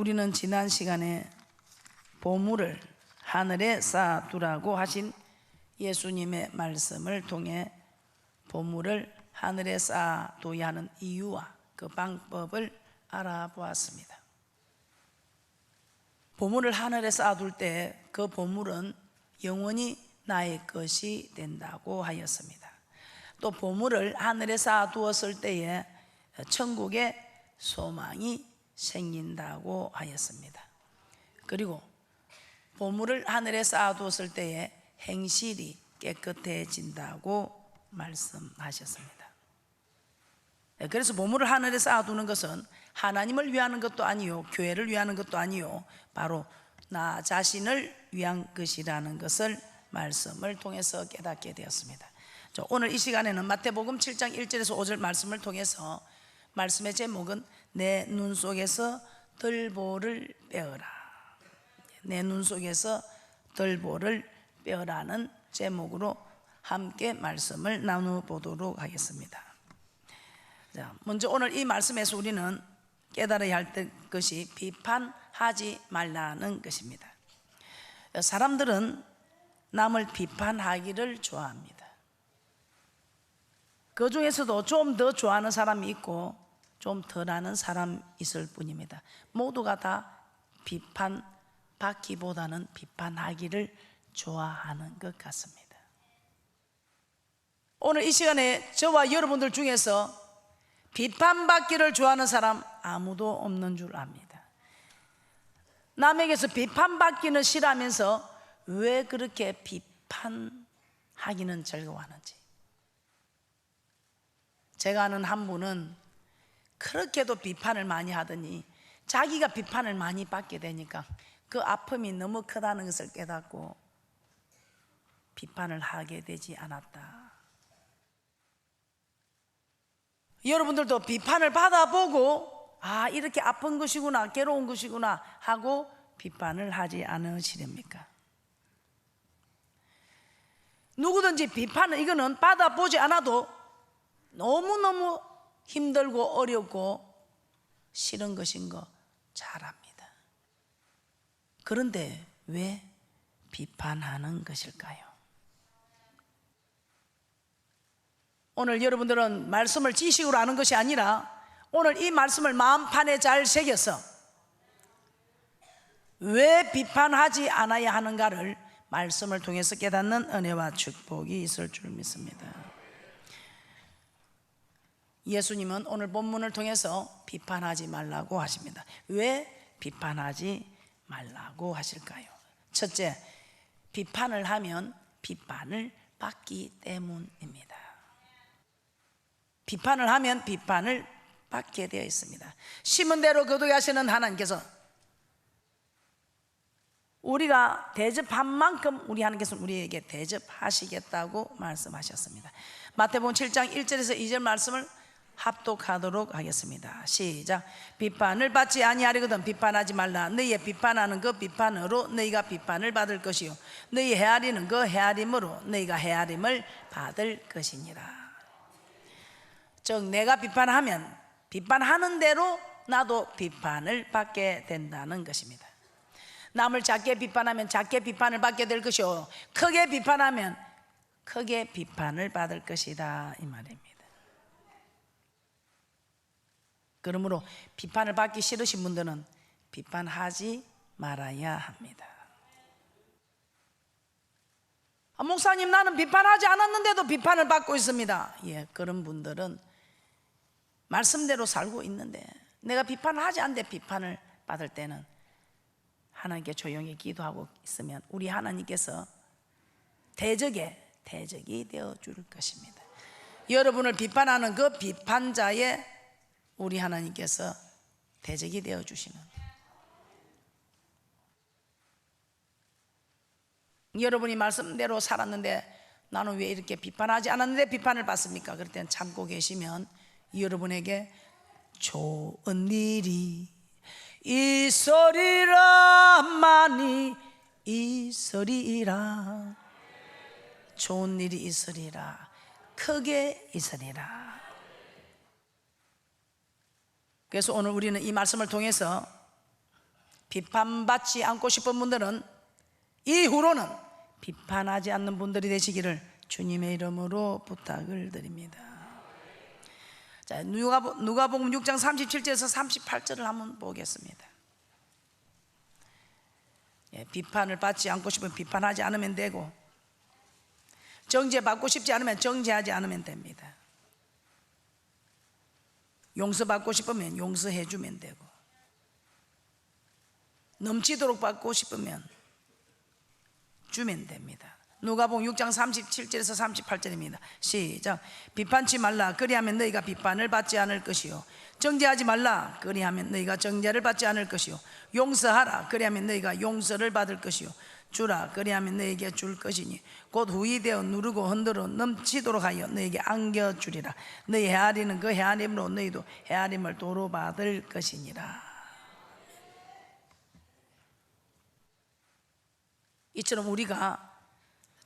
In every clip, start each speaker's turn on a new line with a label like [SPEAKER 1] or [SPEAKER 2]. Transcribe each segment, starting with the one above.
[SPEAKER 1] 우리는 지난 시간에 보물을 하늘에 쌓아두라고 하신 예수님의 말씀을 통해 보물을 하늘에 쌓아둬야 하는 이유와 그 방법을 알아보았습니다. 보물을 하늘에 쌓아둘 때 그 보물은 영원히 나의 것이 된다고 하였습니다. 또 보물을 하늘에 쌓아두었을 때에 천국에 소망이 생긴다고 하였습니다. 그리고 보물을 하늘에 쌓아두었을 때에 행실이 깨끗해진다고 말씀하셨습니다. 그래서 보물을 하늘에 쌓아두는 것은 하나님을 위하는 것도 아니요, 교회를 위하는 것도 아니요, 바로 나 자신을 위한 것이라는 것을 말씀을 통해서 깨닫게 되었습니다. 오늘 이 시간에는 마태복음 7장 1절에서 5절 말씀을 통해서 말씀의 제목은 내 눈 속에서 들보를 빼어라, 내 눈 속에서 들보를 빼어라는 제목으로 함께 말씀을 나눠보도록 하겠습니다. 자, 먼저 오늘 이 말씀에서 우리는 깨달아야 할 것이 비판하지 말라는 것입니다. 사람들은 남을 비판하기를 좋아합니다. 그 중에서도 좀 더 좋아하는 사람이 있고 좀 덜하는 사람이 있을 뿐입니다. 모두가 다 비판받기보다는 비판하기를 좋아하는 것 같습니다. 오늘 이 시간에 저와 여러분들 중에서 비판받기를 좋아하는 사람 아무도 없는 줄 압니다. 남에게서 비판받기는 싫어하면서 왜 그렇게 비판하기는 즐거워하는지. 제가 아는 한 분은 그렇게도 비판을 많이 하더니 자기가 비판을 많이 받게 되니까 그 아픔이 너무 크다는 것을 깨닫고 비판을 하게 되지 않았다. 여러분들도 비판을 받아보고 이렇게 아픈 것이구나, 괴로운 것이구나 하고 비판을 하지 않으시렵니까? 누구든지 비판은 이거는 받아보지 않아도 너무너무 힘들고 어렵고 싫은 것인 거 잘 압니다. 그런데 왜 비판하는 것일까요? 오늘 여러분들은 말씀을 지식으로 아는 것이 아니라 오늘 이 말씀을 마음판에 잘 새겨서 왜 비판하지 않아야 하는가를 말씀을 통해서 깨닫는 은혜와 축복이 있을 줄 믿습니다. 예수님은 오늘 본문을 통해서 비판하지 말라고 하십니다. 왜 비판하지 말라고 하실까요? 첫째, 비판을 하면 비판을 받기 때문입니다. 비판을 하면 비판을 받게 되어 있습니다. 심은 대로 거두게 하시는 하나님께서 우리가 대접한 만큼 우리 하나님께서는 우리에게 대접하시겠다고 말씀하셨습니다. 마태복음 7장 1절에서 2절 말씀을 합독하도록 하겠습니다. 시작. 비판을 받지 아니하려거든 비판하지 말라. 너희의 비판하는 그 비판으로 너희가 비판을 받을 것이요 너희 헤아리는 그 헤아림으로 너희가 헤아림을 받을 것이니라. 즉 내가 비판하면 비판하는 대로 나도 비판을 받게 된다는 것입니다. 남을 작게 비판하면 작게 비판을 받게 될 것이요 크게 비판하면 크게 비판을 받을 것이다 이 말입니다. 그러므로 비판을 받기 싫으신 분들은 비판하지 말아야 합니다. 목사님 나는 비판하지 않았는데도 비판을 받고 있습니다. 그런 분들은 말씀대로 살고 있는데 내가 비판을 하지 않는데 비판을 받을 때는 하나님께 조용히 기도하고 있으면 우리 하나님께서 대적이 되어줄 것입니다. 여러분을 비판하는 그 비판자의 우리 하나님께서 대적이 되어주시는, 여러분이 말씀대로 살았는데 나는 왜 이렇게 비판하지 않았는데 비판을 받습니까? 그럴 때는 참고 계시면 여러분에게 좋은 일이 있으리라, 많이 있으리라, 좋은 일이 있으리라, 크게 있으리라. 그래서 오늘 우리는 이 말씀을 통해서 비판받지 않고 싶은 분들은 이후로는 비판하지 않는 분들이 되시기를 주님의 이름으로 부탁을 드립니다. 자, 누가복음 6장 37절에서 38절을 한번 보겠습니다. 비판을 받지 않고 싶으면 비판하지 않으면 되고, 정죄받고 싶지 않으면 정죄하지 않으면 됩니다. 용서받고 싶으면 용서해 주면 되고, 넘치도록 받고 싶으면 주면 됩니다. 누가복음 6장 37절에서 38절입니다. 시작. 비판치 말라, 그리하면 너희가 비판을 받지 않을 것이요, 정죄하지 말라, 그리하면 너희가 정죄를 받지 않을 것이요, 용서하라, 그리하면 너희가 용서를 받을 것이요, 주라, 그리하면 너희에게 줄 것이니 곧 후이되어 누르고 흔들어 넘치도록 하여 너희에게 안겨주리라. 너희 헤아리는 그 헤아림으로 너희도 헤아림을 도로 받을 것이니라. 이처럼 우리가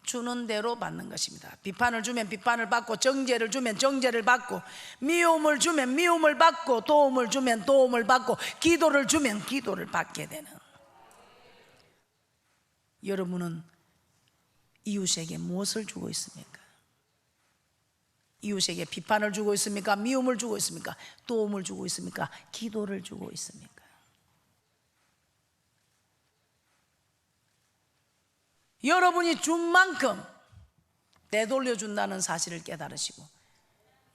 [SPEAKER 1] 주는 대로 받는 것입니다. 비판을 주면 비판을 받고, 정죄를 주면 정죄를 받고, 미움을 주면 미움을 받고, 도움을 주면 도움을 받고, 기도를 주면 기도를 받게 되는. 여러분은 이웃에게 무엇을 주고 있습니까? 이웃에게 비판을 주고 있습니까? 미움을 주고 있습니까? 도움을 주고 있습니까? 기도를 주고 있습니까? 여러분이 준 만큼 되돌려 준다는 사실을 깨달으시고,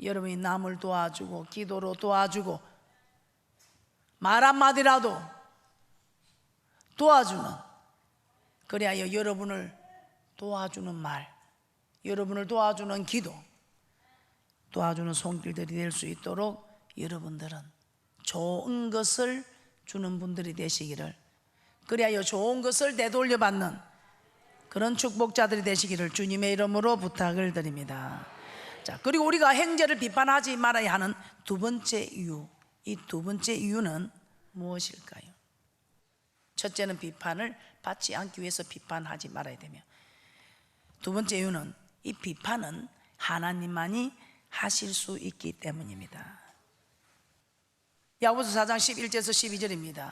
[SPEAKER 1] 여러분이 남을 도와주고 기도로 도와주고 말 한마디라도 도와주는, 그래야 여러분을 도와주는 말, 여러분을 도와주는 기도, 도와주는 손길들이 될 수 있도록 여러분들은 좋은 것을 주는 분들이 되시기를, 그래야 좋은 것을 되돌려 받는 그런 축복자들이 되시기를 주님의 이름으로 부탁을 드립니다. 자, 그리고 우리가 형제를 비판하지 말아야 하는 두 번째 이유, 이 두 번째 이유는 무엇일까요? 첫째는 비판을 받지 않기 위해서 비판하지 말아야 되며, 두 번째 이유는 이 비판은 하나님만이 하실 수 있기 때문입니다. 야고보서 4장 11절에서 12절입니다.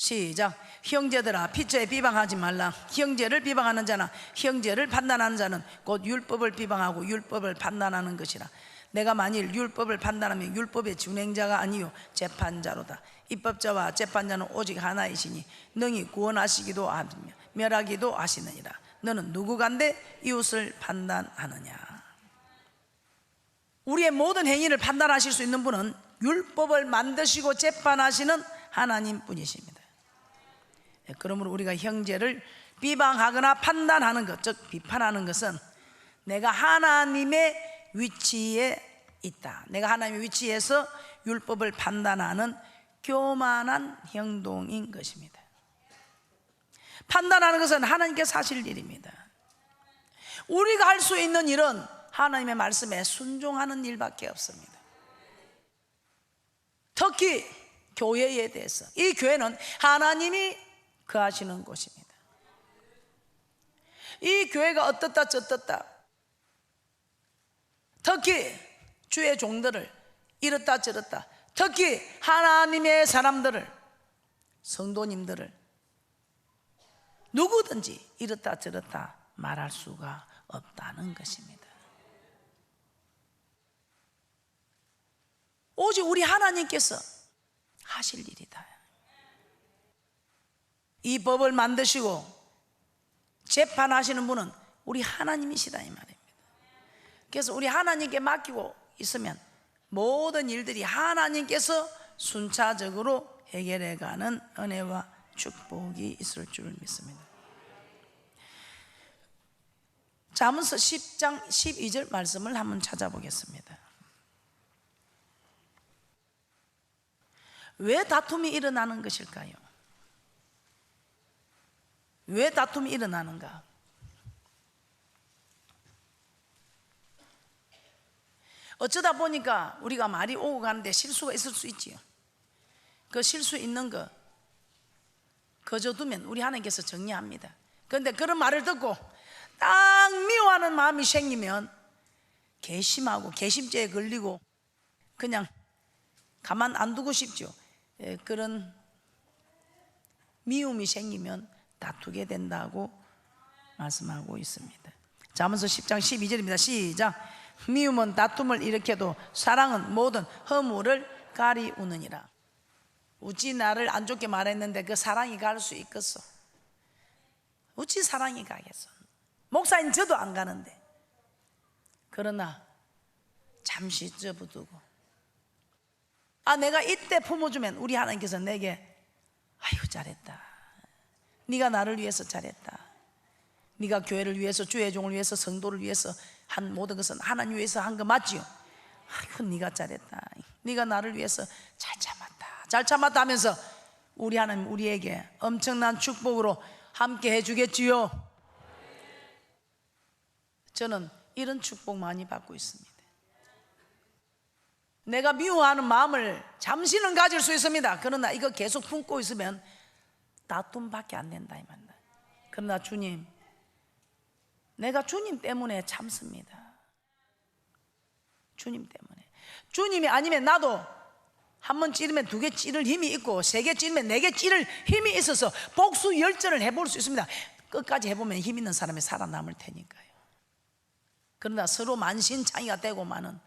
[SPEAKER 1] 시작. 형제들아, 피처에 비방하지 말라. 형제를 비방하는 자나 형제를 판단하는 자는 곧 율법을 비방하고 율법을 판단하는 것이라. 내가 만일 율법을 판단하면 율법의 준행자가 아니요 재판자로다. 입법자와 재판자는 오직 하나이시니 능히 구원하시기도 하며 멸하기도 하시느니라. 너는 누구간데 이웃을 판단하느냐. 우리의 모든 행위를 판단하실 수 있는 분은 율법을 만드시고 재판하시는 하나님 분이십니다. 그러므로 우리가 형제를 비방하거나 판단하는 것, 즉 비판하는 것은 내가 하나님의 위치에 있다, 내가 하나님의 위치에서 율법을 판단하는 교만한 행동인 것입니다. 판단하는 것은 하나님께서 하실 일입니다. 우리가 할 수 있는 일은 하나님의 말씀에 순종하는 일밖에 없습니다. 특히 교회에 대해서, 이 교회는 하나님이 거하시는 곳입니다. 이 교회가 어떻다 저떻다, 특히 주의 종들을 이렇다 저렇다, 특히 하나님의 사람들을, 성도님들을 누구든지 이렇다 저렇다 말할 수가 없다는 것입니다. 오직 우리 하나님께서 하실 일이다. 이 법을 만드시고 재판하시는 분은 우리 하나님이시다 이 말입니다. 그래서 우리 하나님께 맡기고 있으면 모든 일들이 하나님께서 순차적으로 해결해가는 은혜와 축복이 있을 줄 믿습니다. 잠언서 10장 12절 말씀을 한번 찾아보겠습니다. 왜 다툼이 일어나는 것일까요? 왜 다툼이 일어나는가? 어쩌다 보니까 우리가 말이 오고 가는데 실수가 있을 수 있지요. 그 실수 있는 거 거저두면 우리 하나님께서 정리합니다. 그런데 그런 말을 듣고 딱 미워하는 마음이 생기면 괘씸하고 괘씸죄에 걸리고 그냥 가만 안 두고 싶죠. 그런 미움이 생기면 다투게 된다고 말씀하고 있습니다. 잠언서 10장 12절입니다. 시작. 미움은 다툼을 일으켜도 사랑은 모든 허물을 가리우느니라. 어찌 나를 안 좋게 말했는데 그 사랑이 갈 수 있겠어? 어찌 사랑이 가겠어? 목사님 저도 안 가는데. 그러나 잠시 접어두고, 내가 이때 품어주면 우리 하나님께서 내게 아유 잘했다, 네가 나를 위해서 잘했다, 네가 교회를 위해서, 주의 종을 위해서, 성도를 위해서 한 모든 것은 하나님 위해서 한 거 맞지요? 아이고 네가 잘했다, 네가 나를 위해서 잘 참았다 하면서 우리 하나님 우리에게 엄청난 축복으로 함께 해주겠지요. 저는 이런 축복 많이 받고 있습니다. 내가 미워하는 마음을 잠시는 가질 수 있습니다. 그러나 이거 계속 품고 있으면 다툼밖에 안 된다 이 말이야. 그러나 주님, 내가 주님 때문에 참습니다. 주님 때문에. 주님이 아니면 나도 한 번 찌르면 두 개 찌를 힘이 있고, 세 개 찌르면 네 개 찌를 힘이 있어서 복수 열전을 해볼 수 있습니다. 끝까지 해보면 힘 있는 사람이 살아남을 테니까요. 그러나 서로 만신창이가 되고만은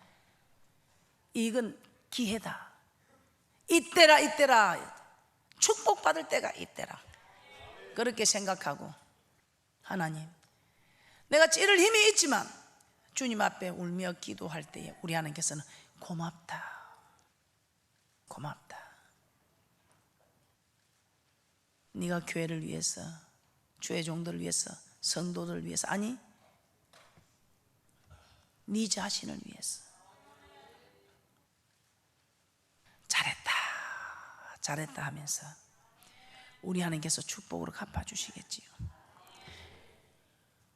[SPEAKER 1] 이건 기회다. 이때라 축복받을 때가 이때라. 그렇게 생각하고, 하나님, 내가 찌를 힘이 있지만 주님 앞에 울며 기도할 때에 우리 하나님께서는 고맙다. 네가 교회를 위해서, 주의 종들을 위해서, 성도들을 위해서, 아니 네 자신을 위해서 잘했다 하면서 우리 하나님께서 축복으로 갚아주시겠지요.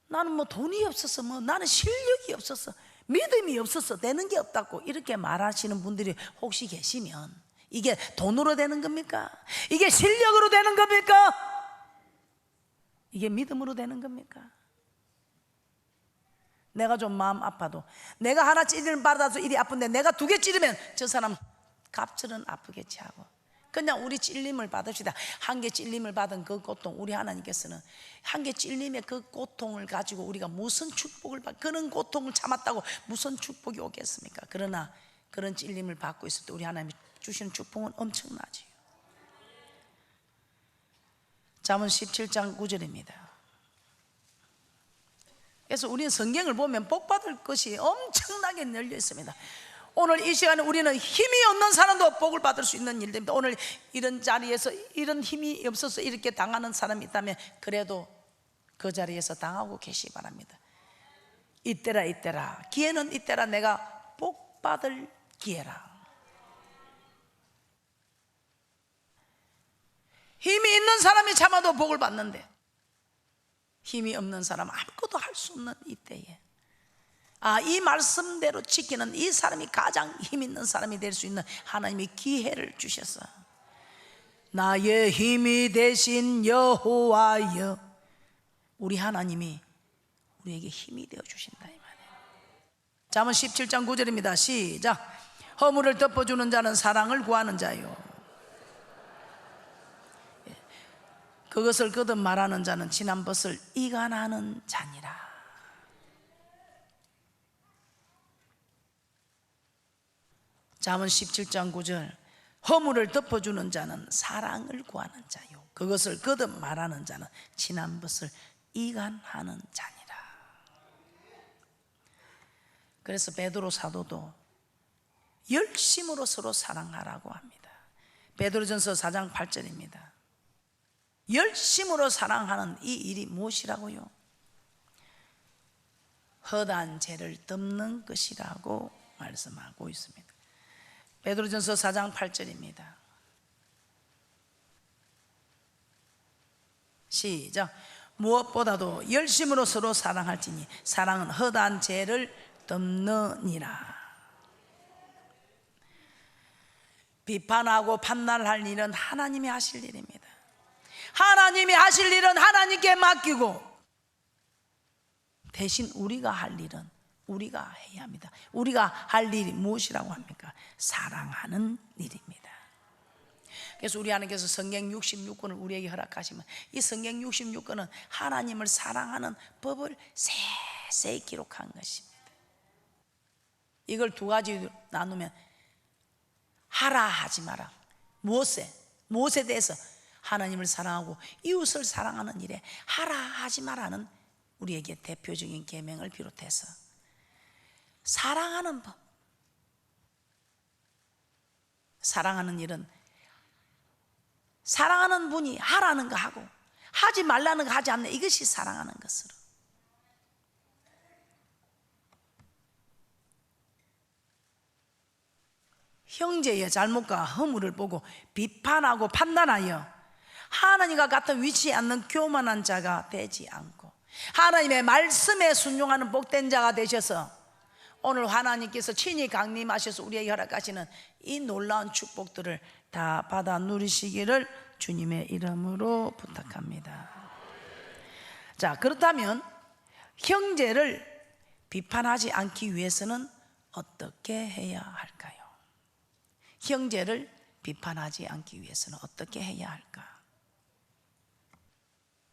[SPEAKER 1] 나는 뭐 돈이 없어서, 뭐 나는 실력이 없어서, 믿음이 없어서 되는 게 없다고 이렇게 말하시는 분들이 혹시 계시면, 이게 돈으로 되는 겁니까? 이게 실력으로 되는 겁니까? 이게 믿음으로 되는 겁니까? 내가 좀 마음 아파도, 내가 하나 찌르는 받아서 일이 아픈데 내가 두 개 찌르면 저 사람 값을은 아프겠지 하고, 그냥 우리 찔림을 받읍시다. 한 개 찔림을 받은 그 고통, 우리 하나님께서는 한 개 찔림의 그 고통을 가지고 우리가 무슨 축복을 그런 고통을 참았다고 무슨 축복이 오겠습니까? 그러나 그런 찔림을 받고 있을 때 우리 하나님이 주시는 축복은 엄청나지요. 잠언 17장 9절입니다. 그래서 우리는 성경을 보면 복받을 것이 엄청나게 널려 있습니다. 오늘 이 시간에 우리는 힘이 없는 사람도 복을 받을 수 있는 일입니다. 오늘 이런 자리에서 이런 힘이 없어서 이렇게 당하는 사람이 있다면 그래도 그 자리에서 당하고 계시기 바랍니다. 이때라 기회는 이때라, 내가 복받을 기회라. 힘이 있는 사람이 참아도 복을 받는데 힘이 없는 사람은 아무것도 할 수 없는 이때에, 이 말씀대로 지키는 이 사람이 가장 힘 있는 사람이 될 수 있는 하나님이 기회를 주셔서, 나의 힘이 되신 여호와여, 우리 하나님이 우리에게 힘이 되어 주신다 이 말이에요. 잠언 17장 9절입니다. 시작. 허물을 덮어주는 자는 사랑을 구하는 자요, 그것을 거듭 말하는 자는 지난 것을 이간하는 자니라. 잠언 17장 9절. 허물을 덮어주는 자는 사랑을 구하는 자요, 그것을 거듭 말하는 자는 지난 것을 이간하는 자니라. 그래서 베드로 사도도 열심으로 서로 사랑하라고 합니다. 베드로전서 4장 8절입니다. 열심으로 사랑하는 이 일이 무엇이라고요? 허다한 죄를 덮는 것이라고 말씀하고 있습니다. 베드로전서 4장 8절입니다. 시작. 무엇보다도 열심으로 서로 사랑할지니 사랑은 허다한 죄를 덮느니라. 비판하고 판단할 일은 하나님이 하실 일입니다. 하나님이 하실 일은 하나님께 맡기고, 대신 우리가 할 일은 우리가 해야 합니다. 우리가 할 일이 무엇이라고 합니까? 사랑하는 일입니다. 그래서 우리 하나님께서 성경 66권을 우리에게 허락하시면 이 성경 66권은 하나님을 사랑하는 법을 세세히 기록한 것입니다. 이걸 두 가지 나누면 하라 하지 마라. 무엇에 대해서? 하나님을 사랑하고 이웃을 사랑하는 일에 하라 하지 마라는 우리에게 대표적인 계명을 비롯해서 사랑하는 법, 사랑하는 일은 사랑하는 분이 하라는 거 하고 하지 말라는 거 하지 않는 이것이 사랑하는 것으로. 형제의 잘못과 허물을 보고 비판하고 판단하여 하나님과 같은 위치에 앉는 교만한 자가 되지 않고 하나님의 말씀에 순종하는 복된 자가 되셔서 오늘 하나님께서 친히 강림하셔서 우리에게 허락하시는 이 놀라운 축복들을 다 받아 누리시기를 주님의 이름으로 부탁합니다. 자, 그렇다면 형제를 비판하지 않기 위해서는 어떻게 해야 할까요? 형제를 비판하지 않기 위해서는 어떻게 해야 할까?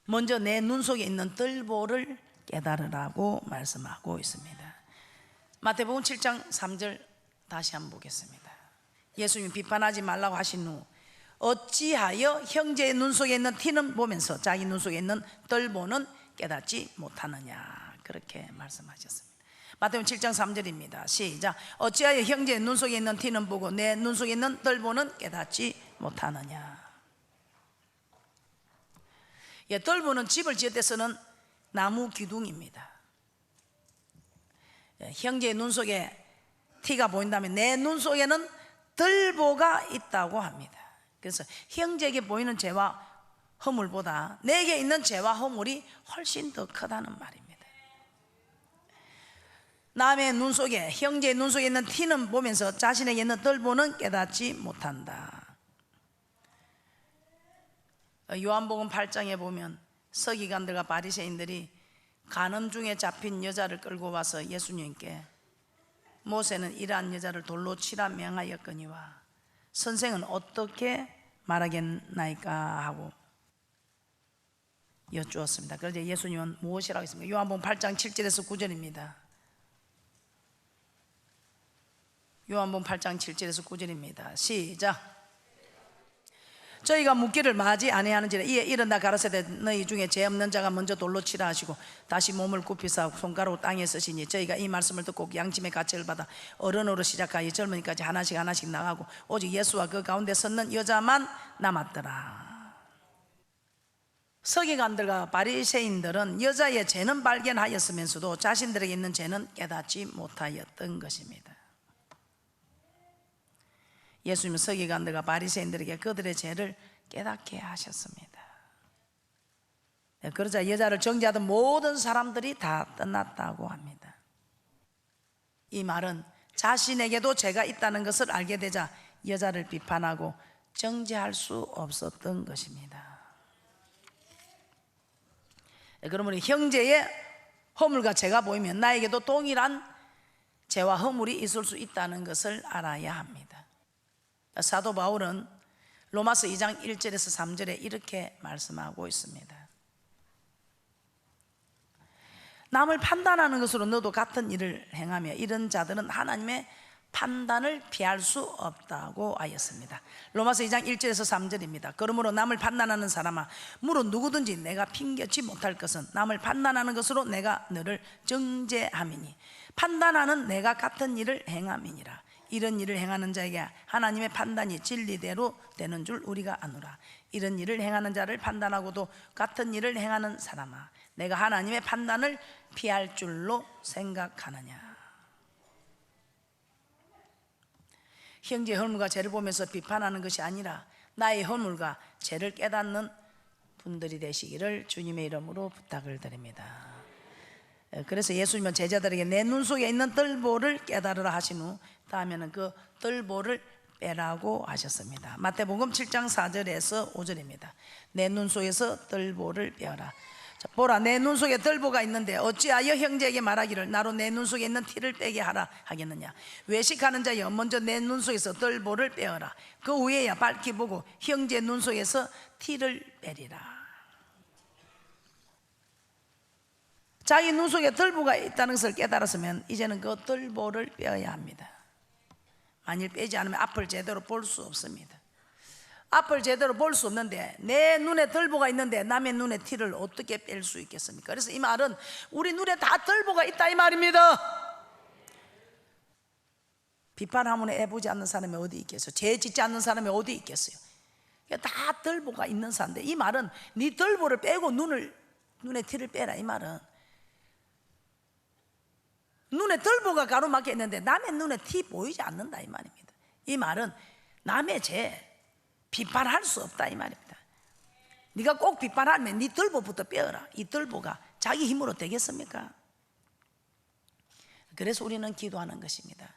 [SPEAKER 1] 먼저 내 눈 속에 있는 뜰보를 깨달으라고 말씀하고 있습니다. 마태복음 7장 3절 다시 한번 보겠습니다. 예수님이 비판하지 말라고 하신 후 어찌하여 형제의 눈 속에 있는 티는 보면서 자기 눈 속에 있는 뜰보는 깨닫지 못하느냐, 그렇게 말씀하셨습니다. 마태복음 7장 3절입니다. 시작. 어찌하여 형제의 눈 속에 있는 티는 보고 내 눈 속에 있는 뜰보는 깨닫지 못하느냐. 뜰보는 집을 지을 때 쓰는 나무 기둥입니다. 형제의 눈 속에 티가 보인다면 내 눈 속에는 뜰보가 있다고 합니다. 그래서 형제에게 보이는 죄와 허물보다 내게 있는 죄와 허물이 훨씬 더 크다는 말입니다. 남의 눈 속에, 형제의 눈 속에 있는 티는 보면서 자신에게 있는 뜰보는 깨닫지 못한다. 요한복음 8장에 보면 서기관들과 바리새인들이 간음 중에 잡힌 여자를 끌고 와서 예수님께 모세는 이러한 여자를 돌로 치라 명하였거니와 선생은 어떻게 말하겠나이까 하고 여쭈었습니다. 그래서 예수님은 무엇이라고 했습니까? 요한복음 8장 7절에서 9절입니다. 요한복음 8장 7절에서 9절입니다. 시작. 저희가 묻기를 마지 아니하는지라 이에 일어나 가라사대 너희 중에 죄 없는 자가 먼저 돌로 치라 하시고 다시 몸을 굽히사 손가락으로 땅에 쓰시니 저희가 이 말씀을 듣고 양심의 가책을 받아 어른으로 시작하여 젊은이까지 하나씩 나가고 오직 예수와 그 가운데 섰는 여자만 남았더라. 서기관들과 바리새인들은 여자의 죄는 발견하였으면서도 자신들에게 있는 죄는 깨닫지 못하였던 것입니다. 예수님은 서기관들과 바리새인들에게 그들의 죄를 깨닫게 하셨습니다. 그러자 여자를 정죄하던 모든 사람들이 다 떠났다고 합니다. 이 말은 자신에게도 죄가 있다는 것을 알게 되자 여자를 비판하고 정죄할 수 없었던 것입니다. 그러므로 형제의 허물과 죄가 보이면 나에게도 동일한 죄와 허물이 있을 수 있다는 것을 알아야 합니다. 사도 바울은 로마서 2장 1절에서 3절에 이렇게 말씀하고 있습니다. 남을 판단하는 것으로 너도 같은 일을 행하며 이런 자들은 하나님의 판단을 피할 수 없다고 하였습니다. 로마서 2장 1절에서 3절입니다. 그러므로 남을 판단하는 사람아 무릇 누구든지 내가 핑계치 못할 것은 남을 판단하는 것으로 내가 너를 정죄함이니 판단하는 내가 같은 일을 행함이니라. 이런 일을 행하는 자에게 하나님의 판단이 진리대로 되는 줄 우리가 아노라. 이런 일을 행하는 자를 판단하고도 같은 일을 행하는 사람아 내가 하나님의 판단을 피할 줄로 생각하느냐. 형제의 허물과 죄를 보면서 비판하는 것이 아니라 나의 허물과 죄를 깨닫는 분들이 되시기를 주님의 이름으로 부탁을 드립니다. 그래서 예수님은 제자들에게 내 눈 속에 있는 뜰보를 깨달으라 하신 후 다음에는 그 뜰보를 빼라고 하셨습니다. 마태복음 7장 4절에서 5절입니다. 내 눈 속에서 뜰보를 빼어라. 자, 보라, 내 눈 속에 들보가 있는데 어찌하여 형제에게 말하기를 나로 내 눈 속에 있는 티를 빼게 하라 하겠느냐. 외식하는 자여, 먼저 내 눈 속에서 들보를 빼어라. 그 후에야 밝히 보고 형제 눈 속에서 티를 빼리라. 자기 눈 속에 들보가 있다는 것을 깨달았으면 이제는 그 들보를 빼어야 합니다. 만일 빼지 않으면 앞을 제대로 볼 수 없습니다. 앞을 제대로 볼 수 없는데 내 눈에 들보가 있는데 남의 눈에 티를 어떻게 뺄 수 있겠습니까? 그래서 이 말은 우리 눈에 다 들보가 있다 이 말입니다. 비판하면 애보지 않는 사람이 어디 있겠어요? 죄 짓지 않는 사람이 어디 있겠어요? 다 들보가 있는 사람인데, 이 말은 네 들보를 빼고 눈에 티를 빼라 이 말은, 눈에 들보가 가로막혀 있는데 남의 눈에 티 보이지 않는다 이 말입니다. 이 말은 남의 죄 비판할 수 없다 이 말입니다. 네가 꼭 비판하면 네 들보부터 빼어라. 이 들보가 자기 힘으로 되겠습니까? 그래서 우리는 기도하는 것입니다.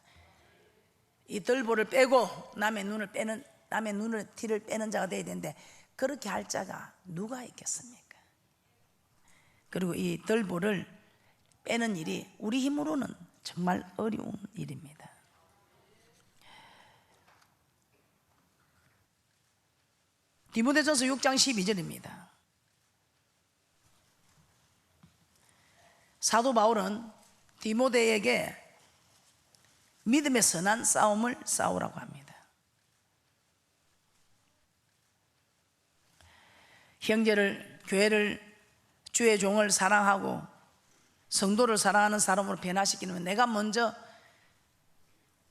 [SPEAKER 1] 이 들보를 빼고 남의 눈을 티를 빼는 자가 되어야 되는데 그렇게 할 자가 누가 있겠습니까? 그리고 이 들보를 빼는 일이 우리 힘으로는 정말 어려운 일입니다. 디모데전서 6장 12절입니다. 사도 바울은 디모데에게 믿음의 선한 싸움을 싸우라고 합니다. 형제를, 교회를, 주의 종을 사랑하고 성도를 사랑하는 사람으로 변화시키면 내가 먼저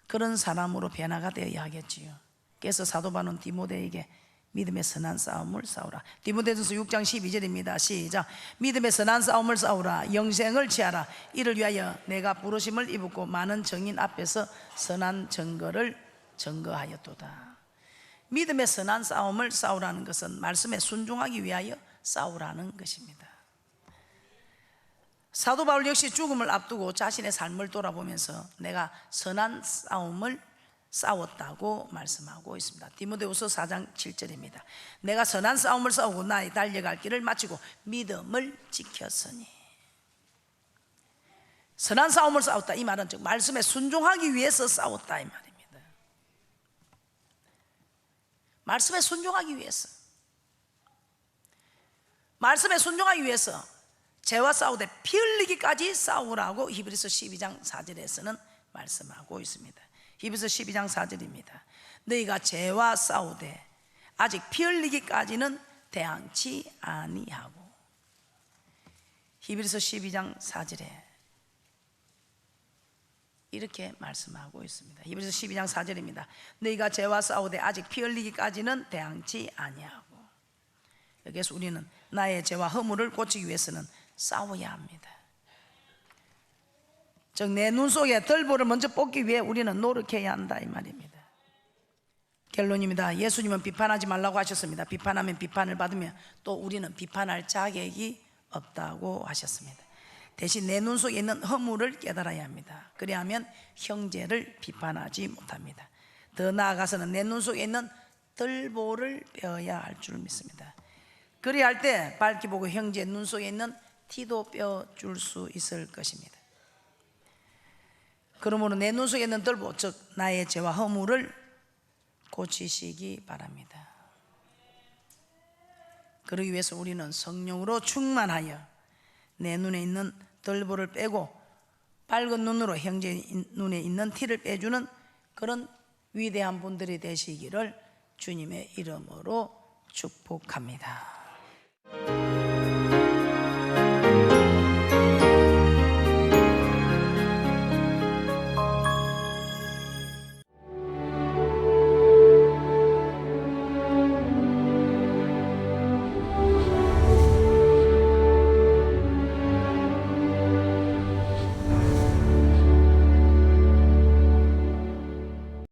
[SPEAKER 1] 그런 사람으로 변화가 되어야 하겠지요. 그래서 사도 바울은 디모데에게 믿음의 선한 싸움을 싸우라. 디모데전서 6장 12절입니다. 시작. 믿음의 선한 싸움을 싸우라. 영생을 취하라. 이를 위하여 내가 부르심을 입었고 많은 증인 앞에서 선한 증거를 증거하였도다. 믿음의 선한 싸움을 싸우라는 것은 말씀에 순종하기 위하여 싸우라는 것입니다. 사도 바울 역시 죽음을 앞두고 자신의 삶을 돌아보면서 내가 선한 싸움을 싸웠다고 말씀하고 있습니다. 디모데후서 4장 7절입니다. 내가 선한 싸움을 싸우고 나의 달려갈 길을 마치고 믿음을 지켰으니. 선한 싸움을 싸웠다 이 말은 즉 말씀에 순종하기 위해서 싸웠다 이 말입니다. 말씀에 순종하기 위해서, 말씀에 순종하기 위해서 죄와 싸우되 피 흘리기까지 싸우라고 히브리서 12장 4절에서는 말씀하고 있습니다. 히브리서 12장 4절입니다. 너희가 죄와 싸우되 아직 피 흘리기까지는 대항치 아니하고. 히브리서 12장 4절에 이렇게 말씀하고 있습니다. 히브리서 12장 4절입니다. 너희가 죄와 싸우되 아직 피 흘리기까지는 대항치 아니하고. 여기서 우리는 나의 죄와 허물을 고치기 위해서는 싸워야 합니다. 즉 내 눈 속에 들보를 먼저 뽑기 위해 우리는 노력해야 한다 이 말입니다. 결론입니다. 예수님은 비판하지 말라고 하셨습니다. 비판하면 비판을 받으면 또 우리는 비판할 자격이 없다고 하셨습니다. 대신 내 눈 속에 있는 허물을 깨달아야 합니다. 그래야만 형제를 비판하지 못합니다. 더 나아가서는 내 눈 속에 있는 들보를 빼어야 할 줄 믿습니다. 그래야 할 때 밝히 보고 형제 눈 속에 있는 티도 빼어줄 수 있을 것입니다. 그러므로 내 눈 속에 있는 들보, 즉 나의 죄와 허물을 고치시기 바랍니다. 그러기 위해서 우리는 성령으로 충만하여 내 눈에 있는 들보를 빼고 밝은 눈으로 형제 눈에 있는 티를 빼주는 그런 위대한 분들이 되시기를 주님의 이름으로 축복합니다.